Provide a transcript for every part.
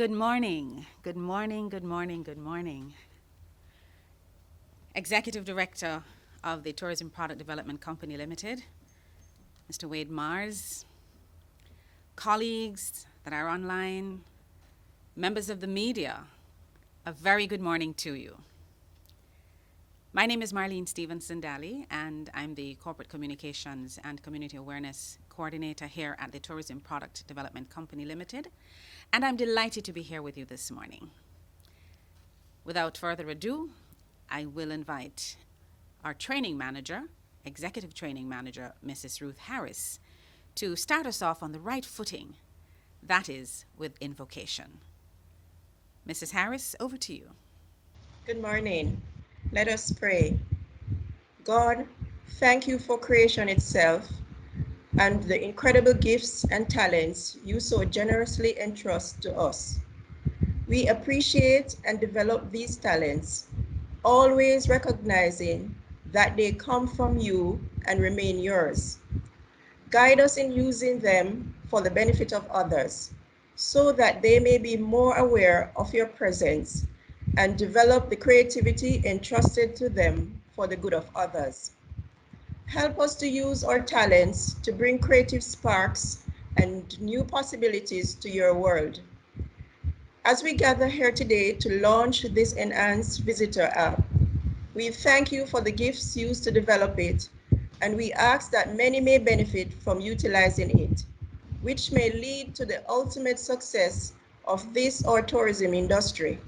Good morning. Good morning. Good morning. Good morning. Executive Director of the Tourism Product Development Company Limited, Mr. Wade Mars, colleagues that are online, members of the media, a very good morning to you. My name is Marlene Stevenson Daly, and I'm the Corporate Communications and Community Awareness Coordinator here at the Tourism Product Development Company Limited, and I'm delighted to be here with you this morning. Without further ado, I will invite our training manager, executive training manager, Mrs. Ruth Harris, to start us off on the right footing, that is, with invocation. Mrs. Harris, over to you. Good morning. Let us pray. God, thank you for creation itself and the incredible gifts and talents you so generously entrust to us. We appreciate and develop these talents, always recognizing that they come from you and remain yours. Guide us in using them for the benefit of others, so that they may be more aware of your presence and develop the creativity entrusted to them for the good of others. Help us to use our talents to bring creative sparks and new possibilities to your world. As we gather here today to launch this enhanced visitor app, we thank you for the gifts used to develop it, and we ask that many may benefit from utilizing it, which may lead to the ultimate success of this our tourism industry.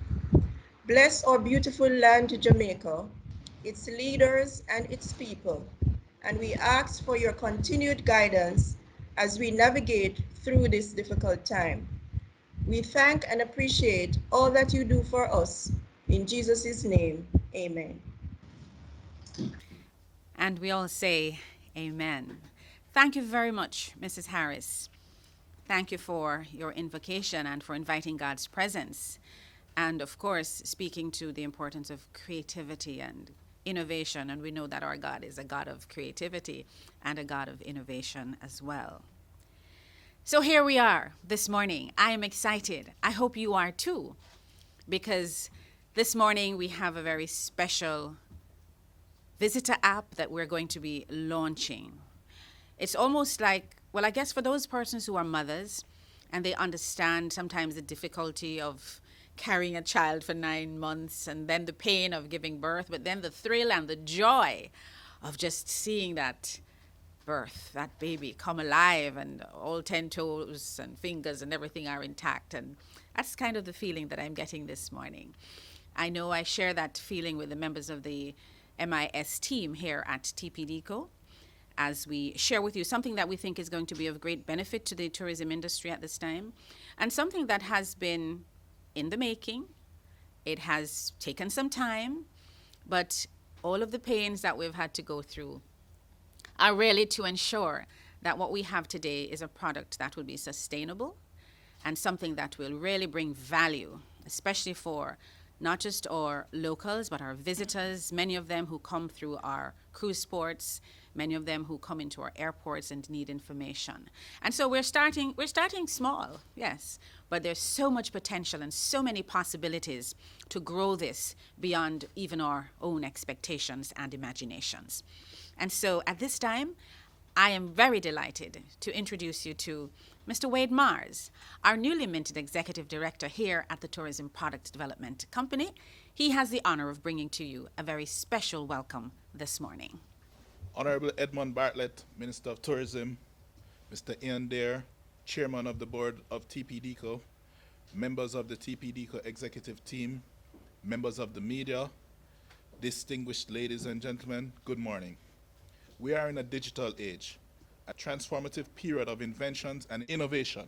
Bless our beautiful land, Jamaica, its leaders and its people, and we ask for your continued guidance as we navigate through this difficult time. We thank and appreciate all that you do for us. In Jesus' name, amen. And we all say, Amen. Thank you very much, Mrs. Harris. Thank you for your invocation and for inviting God's presence. And of course, speaking to the importance of creativity and innovation. And we know that our God is a God of creativity and a God of innovation as well. So here we are this morning. I am excited. I hope you are too, because this morning we have a very special visitor app that we're going to be launching. It's almost like, well, I guess for those persons who are mothers and they understand sometimes the difficulty of carrying a child for 9 months and then the pain of giving birth, but then the thrill and the joy of just seeing that birth, that baby come alive and all 10 toes and fingers and everything are intact. And that's kind of the feeling that I'm getting this morning. I know I share that feeling with the members of the MIS team here at TPDCo as we share with you something that we think is going to be of great benefit to the tourism industry at this time, and something that has been in the making. It has taken some time, but all of the pains that we've had to go through are really to ensure that what we have today is a product that will be sustainable and something that will really bring value, especially for not just our locals, but our visitors, many of them who come through our cruise ports, many of them who come into our airports and need information. And so we're starting small, yes, but there's so much potential and so many possibilities to grow this beyond even our own expectations and imaginations. And so at this time, I am very delighted to introduce you to Mr. Wade Mars, our newly minted Executive Director here at the Tourism Product Development Company. He has the honor of bringing to you a very special welcome this morning. Honorable Edmund Bartlett, Minister of Tourism, Mr. Ian Dare, Chairman of the Board of TPDCo, members of the TPDCo executive team, members of the media, distinguished ladies and gentlemen, good morning. We are in a digital age, a transformative period of inventions and innovation.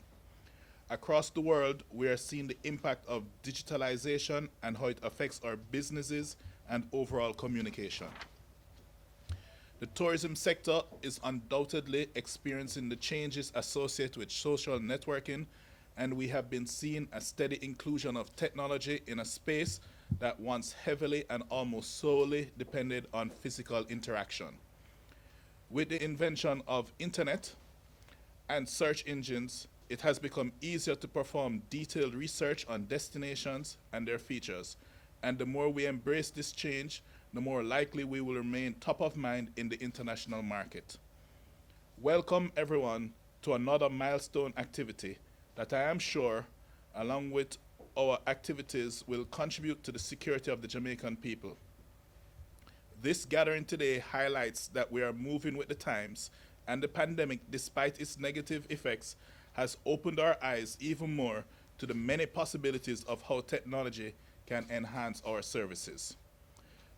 Across the world, we are seeing the impact of digitalization and how it affects our businesses and overall communication. The tourism sector is undoubtedly experiencing the changes associated with social networking, and we have been seeing a steady inclusion of technology in a space that once heavily and almost solely depended on physical interaction. With the invention of internet and search engines, it has become easier to perform detailed research on destinations and their features. And the more we embrace this change, the more likely we will remain top of mind in the international market. Welcome everyone to another milestone activity that I am sure, along with our activities, will contribute to the security of the Jamaican people. This gathering today highlights that we are moving with the times, and the pandemic, despite its negative effects, has opened our eyes even more to the many possibilities of how technology can enhance our services.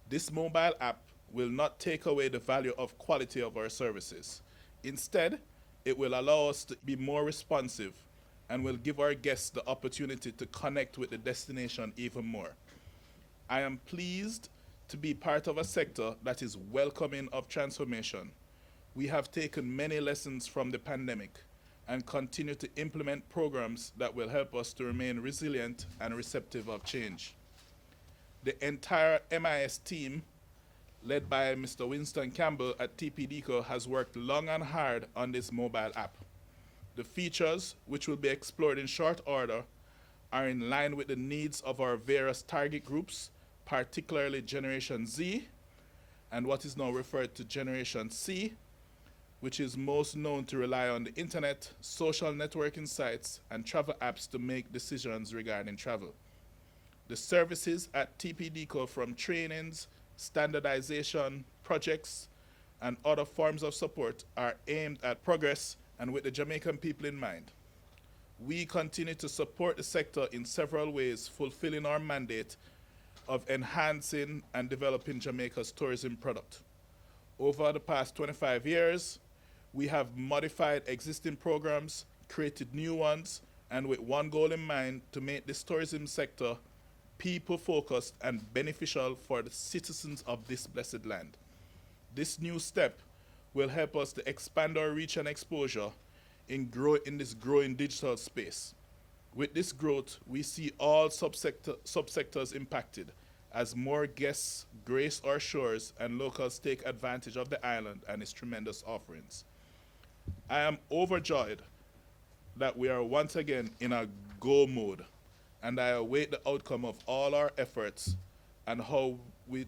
This mobile app will not take away the value of quality of our services. Instead, it will allow us to be more responsive and will give our guests the opportunity to connect with the destination even more. I am pleased to be part of a sector that is welcoming of transformation. We have taken many lessons from the pandemic and continue to implement programs that will help us to remain resilient and receptive of change. The entire MIS team, led by Mr. Winston Campbell at TPDCo, has worked long and hard on this mobile app. The features, which will be explored in short order, are in line with the needs of our various target groups, particularly Generation Z and what is now referred to Generation C, which is most known to rely on the internet, social networking sites, and travel apps to make decisions regarding travel. The services at TPDCo, from trainings, standardization, projects, and other forms of support, are aimed at progress and with the Jamaican people in mind. We continue to support the sector in several ways, fulfilling our mandate of enhancing and developing Jamaica's tourism product. Over the past 25 years, we have modified existing programs, created new ones, and with one goal in mind: to make this tourism sector people-focused and beneficial for the citizens of this blessed land. This new step will help us to expand our reach and exposure in this growing digital space. With this growth, we see all subsectors impacted as more guests grace our shores and locals take advantage of the island and its tremendous offerings. I am overjoyed that we are once again in a go mode, and I await the outcome of all our efforts and how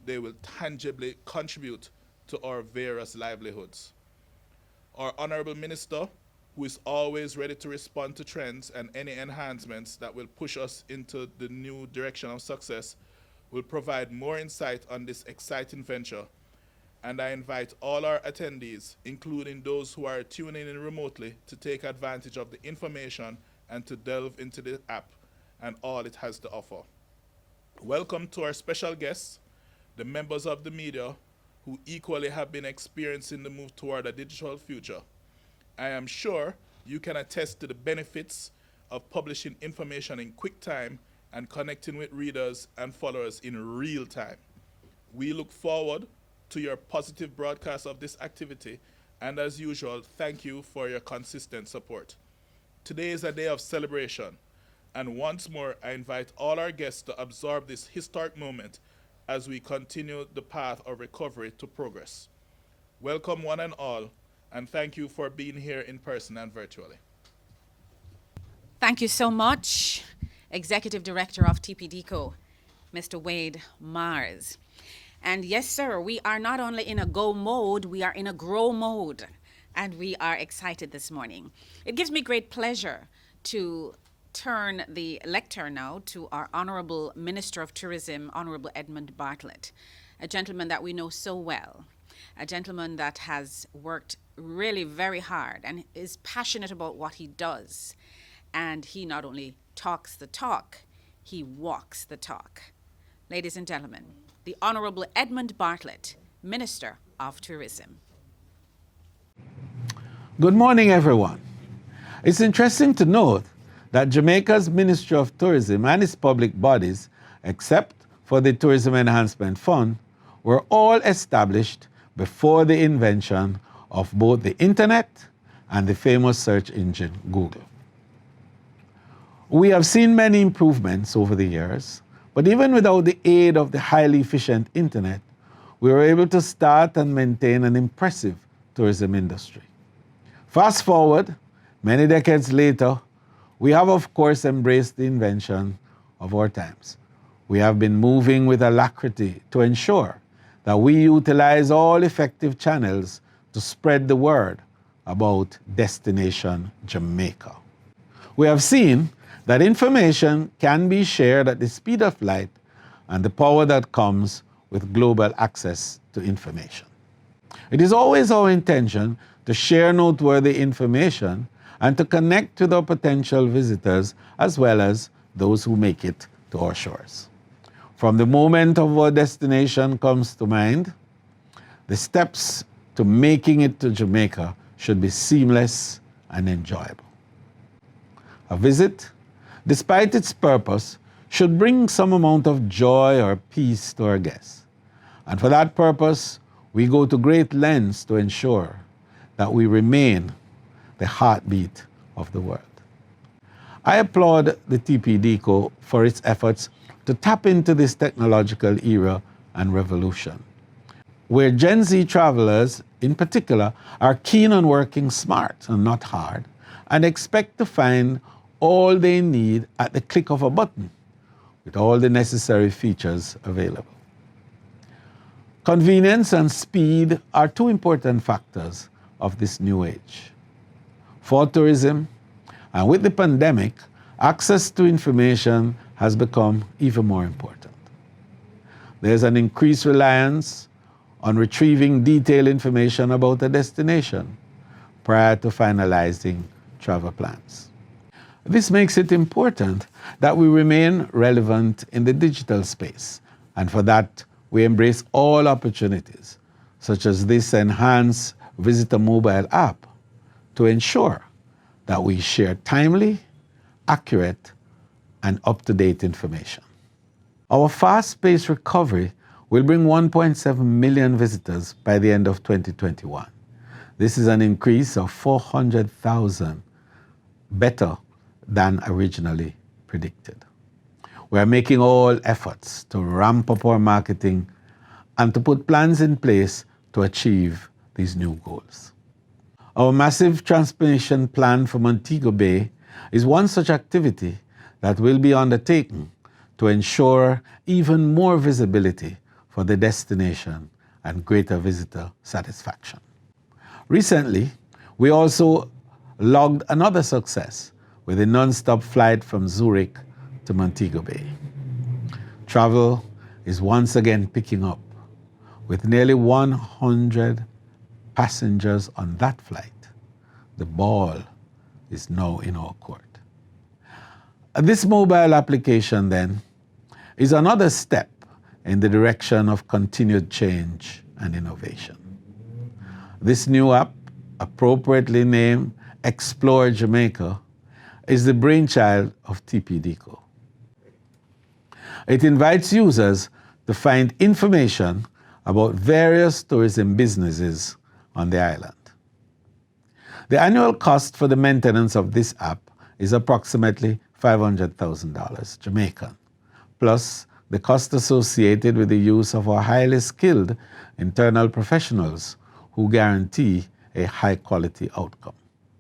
they will tangibly contribute to our various livelihoods. Our Honorable Minister, who is always ready to respond to trends and any enhancements that will push us into the new direction of success, will provide more insight on this exciting venture. And I invite all our attendees, including those who are tuning in remotely, to take advantage of the information and to delve into the app and all it has to offer. Welcome to our special guests, the members of the media who equally have been experiencing the move toward a digital future. I am sure you can attest to the benefits of publishing information in quick time and connecting with readers and followers in real time. We look forward to your positive broadcast of this activity, and as usual, thank you for your consistent support. Today is a day of celebration, and once more, I invite all our guests to absorb this historic moment as we continue the path of recovery to progress. Welcome one and all, and thank you for being here in person and virtually. Thank you so much, Executive Director of TPDCo, Mr. Wade Mars. And yes, sir, we are not only in a go mode, we are in a grow mode, and we are excited this morning. It gives me great pleasure to turn the lectern now to our Honorable Minister of Tourism, Honorable Edmund Bartlett, a gentleman that we know so well, a gentleman that has worked really very hard and is passionate about what he does. And he not only talks the talk, he walks the talk. Ladies and gentlemen, the Honorable Edmund Bartlett, Minister of Tourism. Good morning, everyone. It's interesting to note that Jamaica's Ministry of Tourism and its public bodies, except for the Tourism Enhancement Fund, were all established before the invention of both the internet and the famous search engine Google. We have seen many improvements over the years, but even without the aid of the highly efficient internet, we were able to start and maintain an impressive tourism industry. Fast forward, many decades later, we have, of course, embraced the invention of our times. We have been moving with alacrity to ensure that we utilize all effective channels to spread the word about Destination Jamaica. We have seen that information can be shared at the speed of light and the power that comes with global access to information. It is always our intention to share noteworthy information and to connect with our potential visitors as well as those who make it to our shores. From the moment of our destination comes to mind, the steps to making it to Jamaica should be seamless and enjoyable. A visit, despite its purpose, should bring some amount of joy or peace to our guests. And for that purpose, we go to great lengths to ensure that we remain the heartbeat of the world. I applaud the TPDCo for its efforts to tap into this technological era and revolution, where Gen Z travelers in particular are keen on working smart and not hard, and expect to find all they need at the click of a button with all the necessary features available. Convenience and speed are two important factors of this new age. For tourism, and with the pandemic, access to information has become even more important. There's an increased reliance on retrieving detailed information about a destination prior to finalizing travel plans. This makes it important that we remain relevant in the digital space, and for that, we embrace all opportunities, such as this enhanced visitor mobile app, to ensure that we share timely, accurate, and up-to-date information. Our fast-paced recovery will bring 1.7 million visitors by the end of 2021. This is an increase of 400,000, better than originally predicted. We are making all efforts to ramp up our marketing and to put plans in place to achieve these new goals. Our massive transformation plan for Montego Bay is one such activity that will be undertaken to ensure even more visibility for the destination and greater visitor satisfaction. Recently, we also logged another success with a non-stop flight from Zurich to Montego Bay. Travel is once again picking up, with nearly 100 passengers on that flight. The ball is now in our court. This mobile application, then, is another step in the direction of continued change and innovation. This new app, appropriately named Xplore Jamaica, is the brainchild of TPDCo. It invites users to find information about various tourism businesses on the island. The annual cost for the maintenance of this app is approximately $500,000 Jamaican, plus the cost associated with the use of our highly skilled internal professionals who guarantee a high-quality outcome.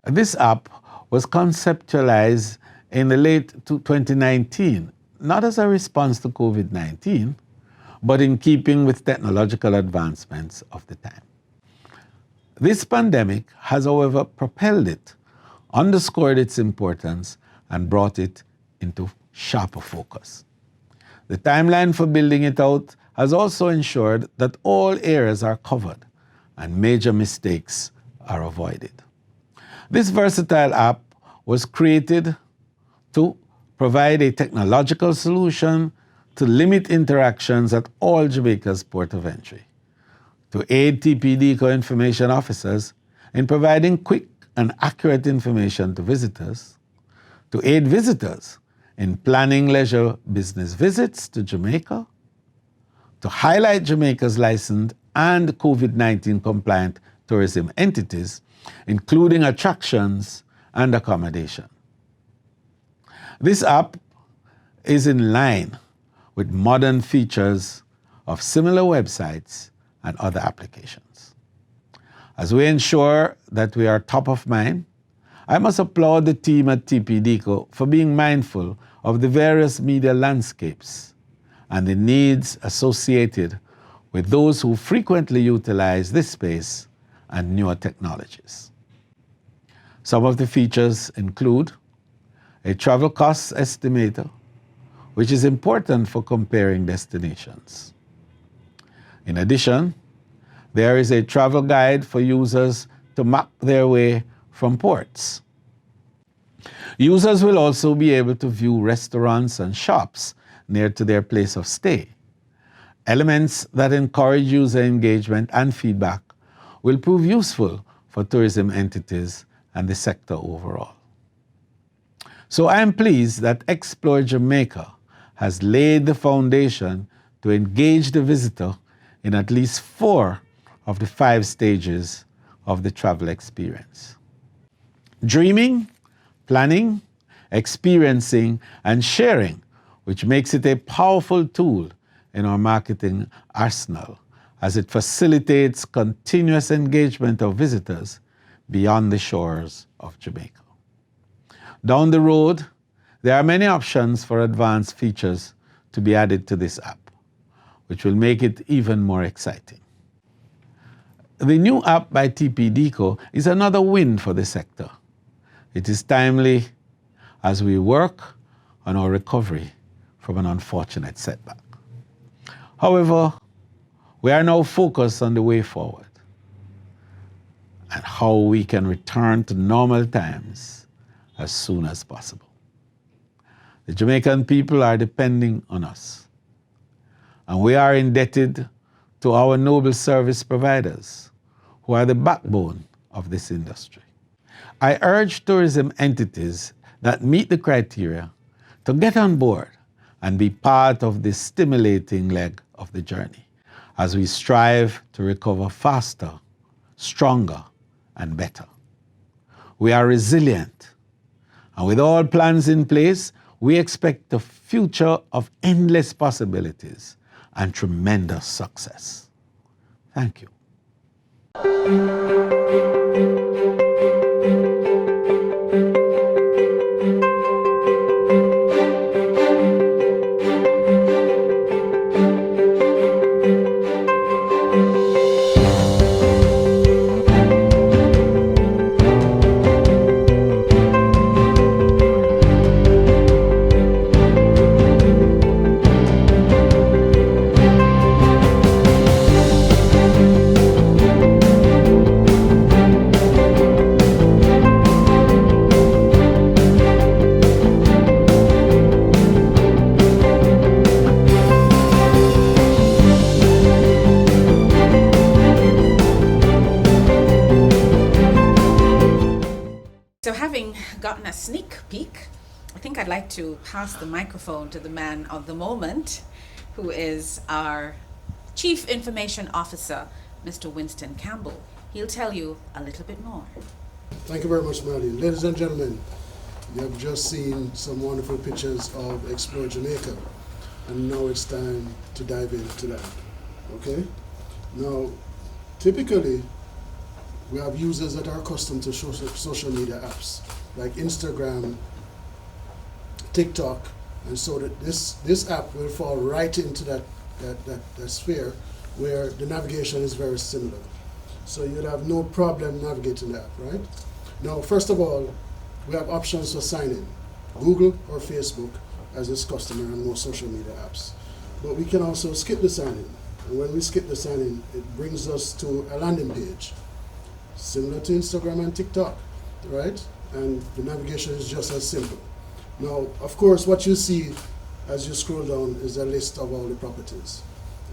This app was conceptualized in the late 2019, not as a response to COVID-19, but in keeping with technological advancements of the time. This pandemic has, however, propelled it, underscored its importance, and brought it into sharper focus. The timeline for building it out has also ensured that all areas are covered and major mistakes are avoided. This versatile app was created to provide a technological solution to limit interactions at all Jamaica's port of entry, to aid TPDCo information officers in providing quick and accurate information to visitors, to aid visitors in planning leisure business visits to Jamaica, to highlight Jamaica's licensed and COVID-19 compliant tourism entities, including attractions and accommodation. This app is in line with modern features of similar websites and other applications. As we ensure that we are top of mind I must applaud the team at TPDCo for being mindful of the various media landscapes and the needs associated with those who frequently utilize this space and newer technologies. Some of the features include a travel costs estimator, which is important for comparing destinations. In addition, there is a travel guide for users to map their way from ports. Users will also be able to view restaurants and shops near to their place of stay. Elements that encourage user engagement and feedback will prove useful for tourism entities and the sector overall. So I am pleased that Xplore Jamaica has laid the foundation to engage the visitor in at least 4 of the 5 stages of the travel experience. Dreaming, planning, experiencing, and sharing, which makes it a powerful tool in our marketing arsenal as it facilitates continuous engagement of visitors beyond the shores of Jamaica. Down the road, there are many options for advanced features to be added to this app, which will make it even more exciting. The new app by TPDCo is another win for the sector. It is timely as we work on our recovery from an unfortunate setback. However, we are now focused on the way forward and how we can return to normal times as soon as possible. The Jamaican people are depending on us, and we are indebted to our noble service providers, who are the backbone of this industry. I urge tourism entities that meet the criteria to get on board and be part of this stimulating leg of the journey as we strive to recover faster, stronger, and better. We are resilient, and with all plans in place, we expect a future of endless possibilities and tremendous success. Thank you. So having gotten a sneak peek, I think I'd like to pass the microphone to the man of the moment, who is our Chief Information Officer, Mr. Winston Campbell. He'll tell you a little bit more. Thank you very much, Marlene. Ladies and gentlemen, you have just seen some wonderful pictures of Xplore Jamaica, and now it's time to dive into that. Okay? Now, typically, we have users that are accustomed to social media apps like Instagram, TikTok, and so that this app will fall right into that sphere where the navigation is very similar. So you'll have no problem navigating the app, right? Now, first of all, we have options for sign-in, Google or Facebook, as is customary on most social media apps. But we can also skip the sign-in. And when we skip the sign-in, it brings us to a landing page, similar to Instagram and TikTok, right? And the navigation is just as simple. Now, of course, what you see as you scroll down is a list of all the properties.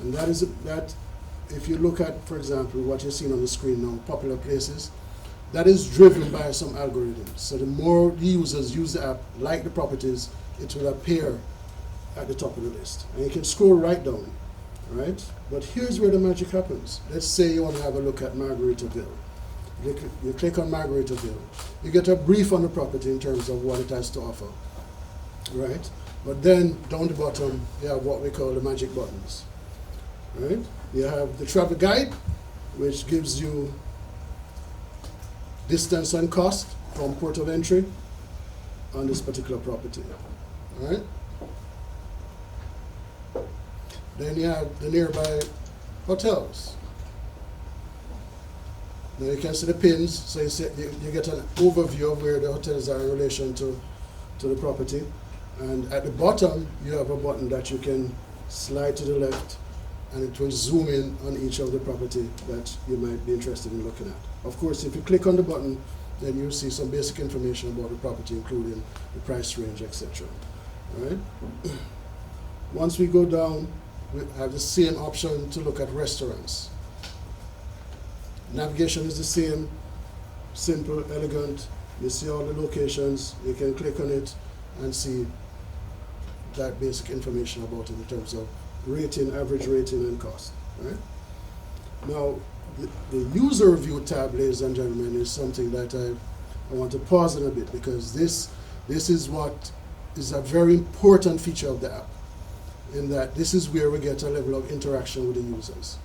And that if you look at, for example, what you're seeing on the screen now, popular places, that is driven by some algorithms. So the more the users use the app, like the properties, it will appear at the top of the list. And you can scroll right down, right? But here's where the magic happens. Let's say you want to have a look at Margaritaville. You click on Margaritaville. You get a brief on the property in terms of what it has to offer, right? But then down the bottom, you have what we call the magic buttons, right? You have the travel guide, which gives you distance and cost from port of entry on this particular property. All right? Then you have the nearby hotels. Now you can see the pins, so you get an overview of where the hotels are in relation to the property. And at the bottom, you have a button that you can slide to the left, and it will zoom in on each of the property that you might be interested in looking at. Of course, if you click on the button, then you'll see some basic information about the property, including the price range, etc. All right? Once we go down, we have the same option to look at restaurants. Navigation is the same, simple, elegant. You see all the locations. You can click on it and see that basic information about it in terms of rating, average rating, and cost. Right? Now, the user review tab, ladies and gentlemen, is something that I want to pause on a bit, because this is what is a very important feature of the app, in that this is where we get a level of interaction with the users.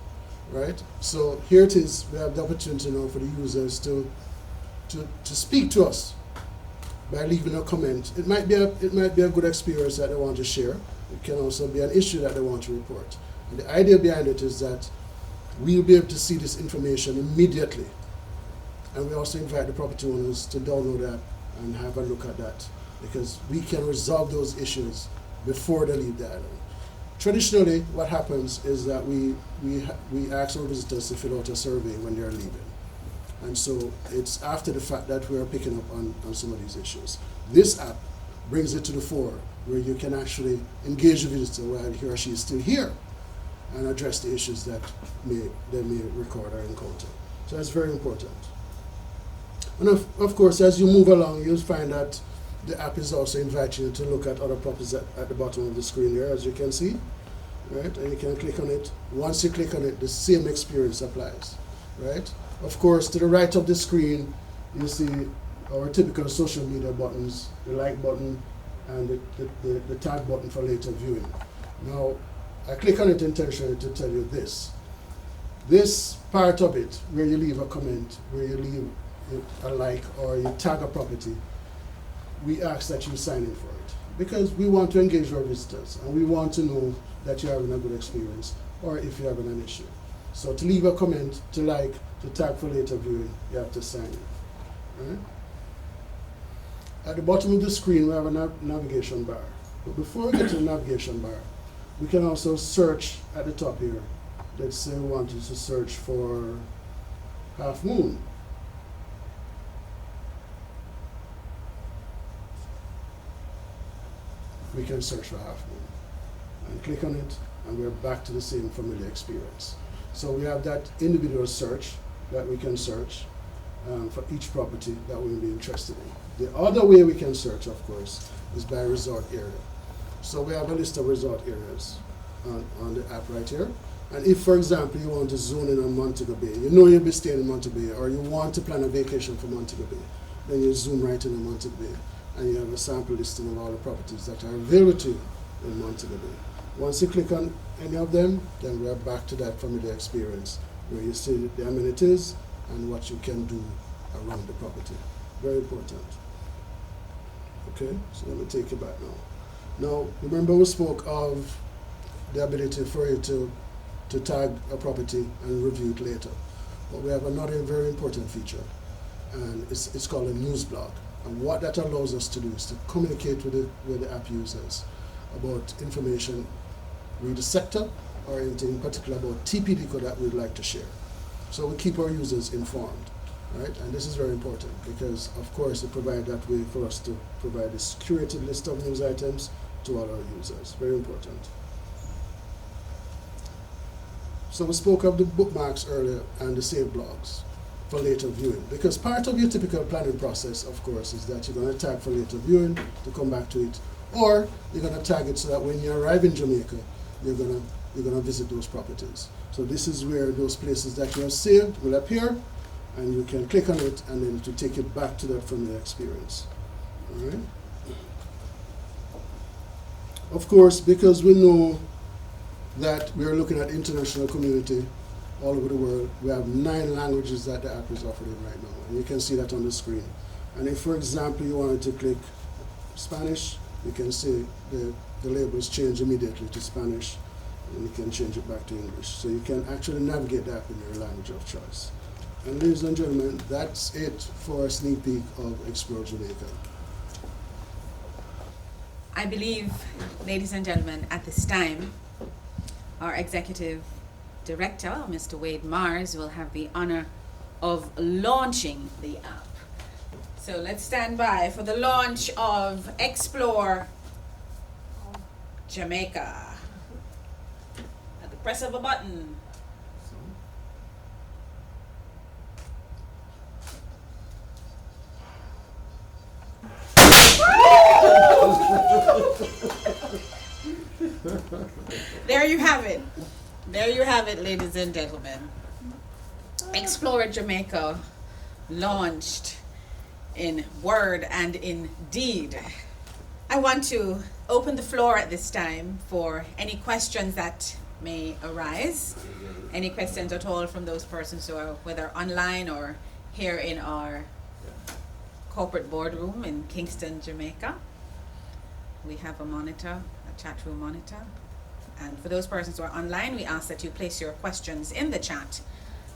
Right? So here it is. We have the opportunity now for the users to speak to us by leaving a comment. It might be a good experience that they want to share. It can also be an issue that they want to report. And the idea behind it is that we'll be able to see this information immediately. And we also invite the property owners to download that and have a look at that, because we can resolve those issues before they leave the island. Traditionally, what happens is that we ask our visitors to fill out a survey when they're leaving. And so it's after the fact that we are picking up on some of these issues. This app brings it to the fore, where you can actually engage the visitor while he or she is still here and address the issues that they may record or encounter. So that's very important. And of course, as you move along, you'll find that the app is also inviting you to look at other properties at the bottom of the screen there, as you can see. Right? And you can click on it. Once you click on it, the same experience applies. Right? Of course, to the right of the screen, you see our typical social media buttons, the like button and the tag button for later viewing. Now, I click on it intentionally to tell you this. This part of it, where you leave a comment, where you leave a like, or you tag a property, we ask that you sign in for it, because we want to engage our visitors and we want to know that you're having a good experience, or if you're having an issue. So to leave a comment, to like, to tag for later viewing, you have to sign in. Right? At the bottom of the screen, we have a navigation bar. But before we get to the navigation bar, we can also search at the top here. Let's say we wanted to search for half moon. We can search for half moon and click on it, and we're back to the same familiar experience. So we have that individual search that we can search for each property that we will be interested in. The other way we can search, of course, is by resort area. So we have a list of resort areas on the app right here. And if, for example, you want to zone in on Montego Bay, you know you'll be staying in Montego Bay, or you want to plan a vacation for Montego Bay, then you zoom right in on Montego Bay, and you have a sample listing of all the properties that are available to you in Montego Bay. Once you click on any of them, then we are back to that familiar experience where you see the amenities and what you can do around the property. Very important. Okay, so let me take you back now. Now, remember we spoke of the ability for you to tag a property and review it later. But we have another very important feature, and it's called a news blog. And what that allows us to do is to communicate with the app users about information with the sector, or in particular about TPDCo that we'd like to share. So we keep our users informed, right? And this is very important because, of course, it provides that way for us to provide this curated list of news items to all our users. Very important. So we spoke of the bookmarks earlier and the save blogs for later viewing, because part of your typical planning process, of course, is that you're going to tag for later viewing to come back to it, or you're going to tag it so that when you arrive in Jamaica, you're going to visit those properties. So this is where those places that you have saved will appear, and you can click on it and then to take it back to that familiar experience. All right. Of course, because we know that we are looking at international community all over the world, we have 9 languages that the app is offering right now, and you can see that on the screen. And if, for example, you wanted to click Spanish, you can see the labels change immediately to Spanish, and you can change it back to English. So you can actually navigate the app in your language of choice. And ladies and gentlemen, that's it for a sneak peek of Xplore Jamaica. I believe, ladies and gentlemen, at this time, our executive director, Mr. Wade Mars, will have the honor of launching the app. So let's stand by for the launch of Xplore Jamaica. At the press of a button. There you have it. There you have it, ladies and gentlemen. Xplore Jamaica launched in word and in deed. I want to open the floor at this time for any questions that may arise. Any questions at all from those persons who are whether online or here in our corporate boardroom in Kingston, Jamaica. We have a monitor, a chat room monitor. And for those persons who are online, we ask that you place your questions in the chat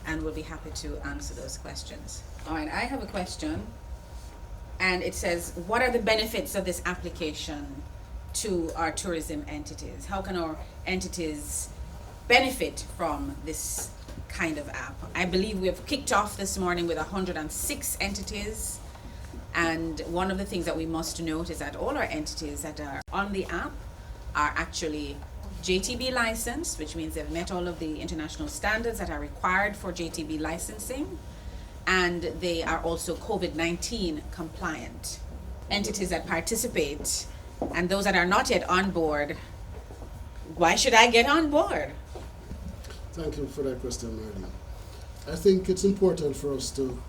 and we'll be happy to answer those questions. All right, I have a question. And it says, what are the benefits of this application to our tourism entities? How can our entities benefit from this kind of app? I believe we have kicked off this morning with 106 entities. And one of the things that we must note is that all our entities that are on the app are actually JTB licensed, which means they've met all of the international standards that are required for JTB licensing. And they are also COVID-19 compliant. Entities that participate and those that are not yet on board, why should I get on board? Thank you for that question, Marlene. I think it's important for us to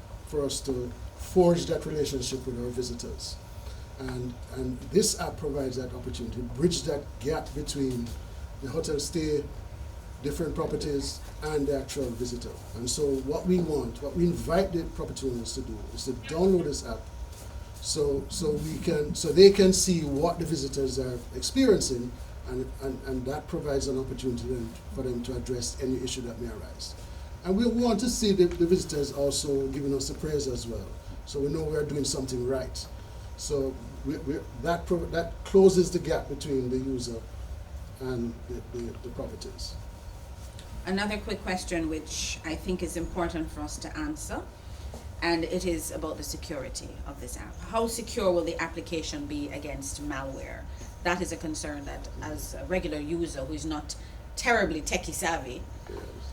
forge that relationship with our visitors. And this app provides that opportunity, bridge that gap between the hotel stay, different properties, and the actual visitor. And so what we invite the property owners to do is to download this app so they can see what the visitors are experiencing, and that provides an opportunity then for them to address any issue that may arise. And we want to see the visitors also giving us the praise as well, so we know we're doing something right. So that closes the gap between the user and the properties. Another quick question which I think is important for us to answer, and it is about the security of this app. How secure will the application be against malware? That is a concern that, as a regular user who is not terribly techie savvy,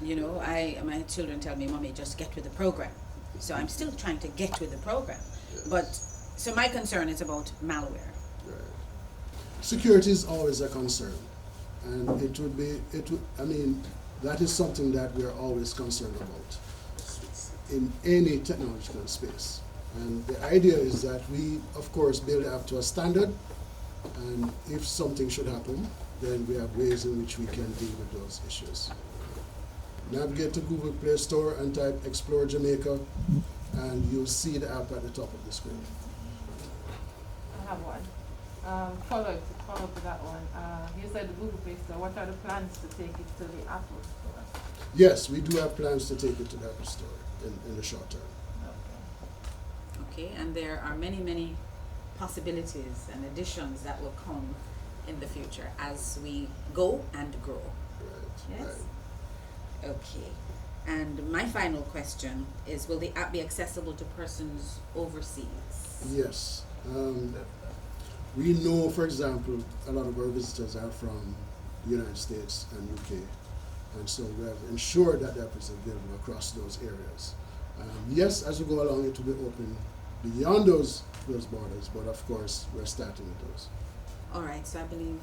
you know, my children tell me, Mommy, just get with the program. So I'm still trying to get with the program. Yes. But, so my concern is about malware. Right. Security is always a concern. And that is something that we're always concerned about in any technological space. And the idea is that we, of course, build it up to a standard, and if something should happen, then we have ways in which we can deal with those issues. Navigate to Google Play Store and type Xplore Jamaica, and you'll see the app at the top of the screen. I have one. Follow up to that one. You said the Google Play Store. What are the plans to take it to the Apple Store? Yes, we do have plans to take it to the Apple Store in the short term. Okay, and there are many, many possibilities and additions that will come in the future as we go and grow. Right. Yes? Right. Okay. And my final question is, will the app be accessible to persons overseas? Yes. We know, for example, a lot of our visitors are from the United States and UK, and so we have ensured that the app is available across those areas. Yes, as we go along, it will be open beyond those borders, but of course, we're starting with those. All right, so I believe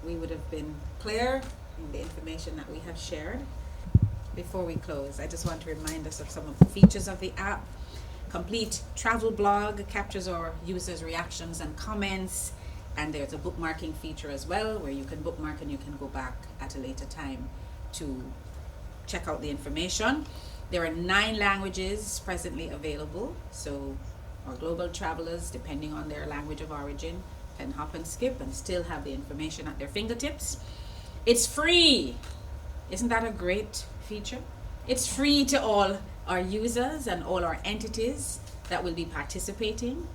we would have been clear in the information that we have shared. Before we close, I just want to remind us of some of the features of the app. Complete travel blog captures our users' reactions and comments, and there's a bookmarking feature as well where you can bookmark and you can go back at a later time to check out the information. There are 9 languages presently available, so or global travelers, depending on their language of origin, can hop and skip and still have the information at their fingertips. It's free. Isn't that a great feature? It's free to all our users and all our entities that will be participating.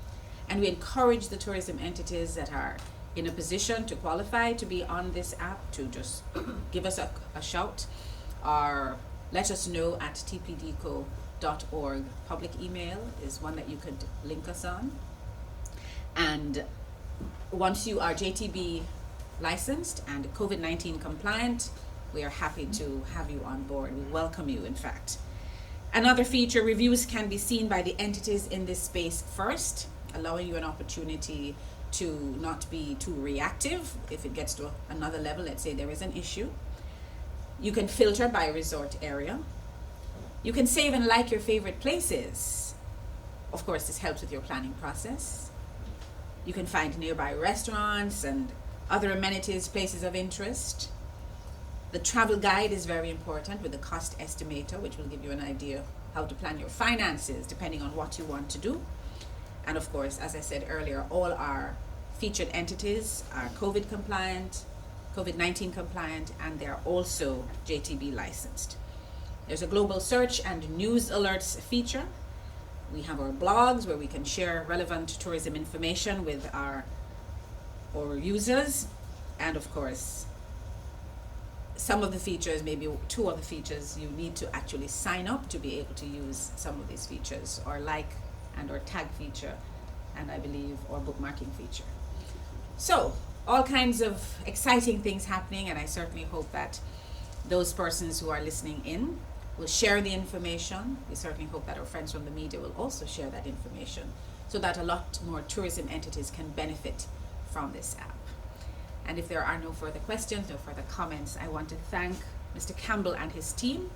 And we encourage the tourism entities that are in a position to qualify to be on this app to just give us a shout or let us know at tpdco.org. Public email is one that you could link us on. And once you are JTB licensed and COVID-19 compliant, we are happy to have you on board. We welcome you, in fact. Another feature, reviews can be seen by the entities in this space first, allowing you an opportunity to not be too reactive. If it gets to another level, let's say there is an issue. You can filter by resort area. You can save and like your favorite places. Of course, this helps with your planning process. You can find nearby restaurants and other amenities, places of interest. The travel guide is very important with the cost estimator, which will give you an idea how to plan your finances depending on what you want to do. And of course, as I said earlier, all our featured entities are COVID compliant, COVID-19 compliant, and they're also JTB licensed. There's a global search and news alerts feature. We have our blogs where we can share relevant tourism information with our users. And of course, some of the features, maybe two of the features, you need to actually sign up to be able to use some of these features, or like and or tag feature, and I believe or bookmarking feature. So all kinds of exciting things happening, and I certainly hope that those persons who are listening in will share the information. We certainly hope that our friends from the media will also share that information so that a lot more tourism entities can benefit from this app. And if there are no further questions, no further comments, I want to thank Mr. Campbell and his team.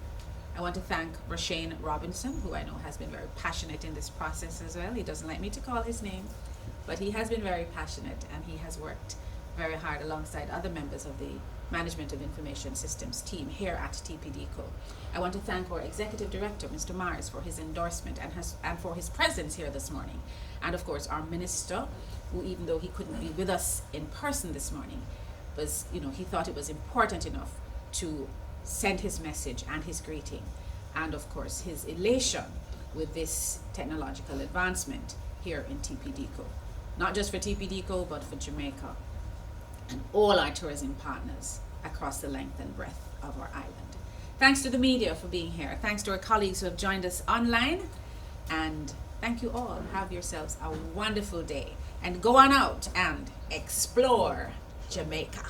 I want to thank Rashane Robinson, who I know has been very passionate in this process as well. He doesn't like me to call his name, but he has been very passionate, and he has worked very hard alongside other members of the Management of Information Systems team here at TPDCo. I want to thank our Executive Director, Mr. Mars, for his endorsement and for his presence here this morning. And of course, our Minister, who even though he couldn't be with us in person this morning, he thought it was important enough to send his message and his greeting, and of course his elation with this technological advancement here in TPDCo. Not just for TPDCo, but for Jamaica and all our tourism partners across the length and breadth of our island. Thanks to the media for being here. Thanks to our colleagues who have joined us online. And thank you all. Have yourselves a wonderful day. And go on out and explore Jamaica.